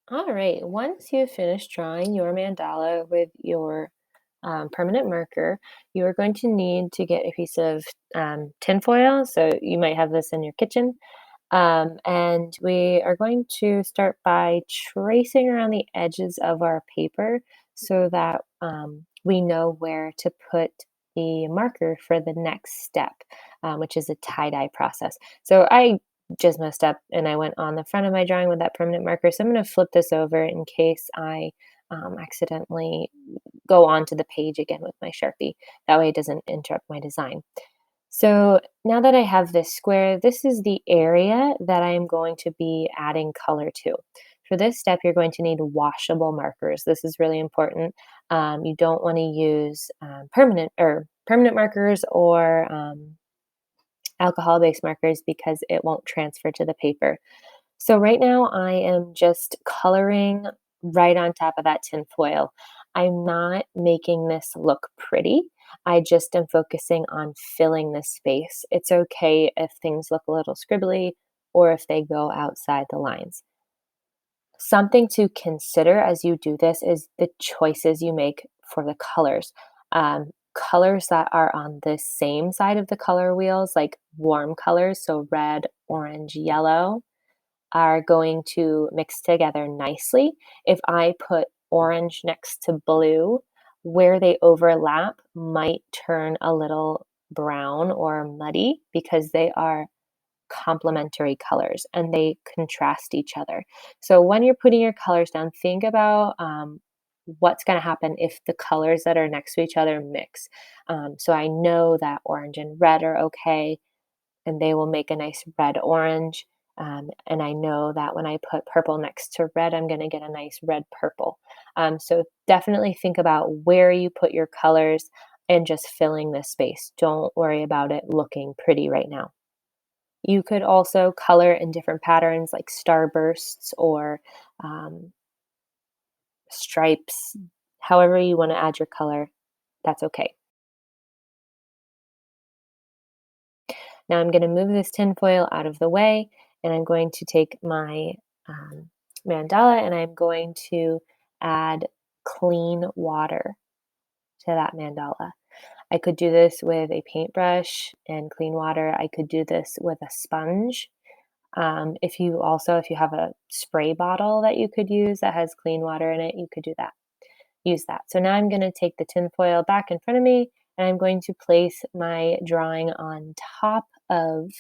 All right, once you've finished drawing your mandala with your permanent marker, you are going to need to get a piece of tinfoil. So you might have this in your kitchen. And we are going to start by tracing around the edges of our paper so that we know where to put the marker for the next step, which is a tie-dye process. So I just messed up and I went on the front of my drawing with that permanent marker. So I'm going to flip this over in case I accidentally go onto the page again with my Sharpie. That way it doesn't interrupt my design. So now that I have this square, this is the area that I'm going to be adding color to. For this step, you're going to need washable markers. This is really important. You don't want to use permanent markers or alcohol-based markers because it won't transfer to the paper. So right now I am just coloring right on top of that tin foil. I'm not making this look pretty. I just am focusing on filling the space. It's okay if things look a little scribbly or if they go outside the lines. Something to consider as you do this is the choices you make for the colors. Colors that are on the same side of the color wheels, like warm colors, so red, orange, yellow, are going to mix together nicely. If I put orange next to blue, where they overlap might turn a little brown or muddy because they are complementary colors and they contrast each other. So when you're putting your colors down, think about what's going to happen if the colors that are next to each other mix. So I know that orange and red are okay, and they will make a nice red orange. And I know that when I put purple next to red, I'm going to get a nice red purple. So definitely think about where you put your colors and just filling the space. Don't worry about it looking pretty right now. You could also color in different patterns like starbursts or um, stripes. However, you want to add your color, that's okay. Now I'm going to move this tinfoil out of the way and I'm going to take my um, mandala and I'm going to add clean water to that mandala. I could do this with a paintbrush and clean water. I could do this with a sponge. If you have a spray bottle that you could use that has clean water in it, you could do that. Use that. So now I'm going to take the tinfoil back in front of me and I'm going to place my drawing on top of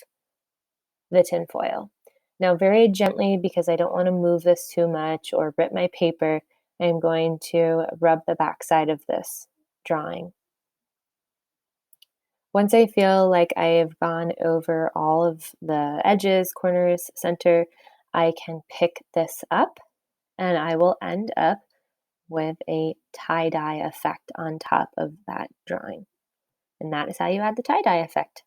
the tinfoil. Now, very gently, because I don't want to move this too much or rip my paper, I'm going to rub the backside of this drawing. Once I feel like I have gone over all of the edges, corners, center, I can pick this up and I will end up with a tie-dye effect on top of that drawing. And that is how you add the tie-dye effect.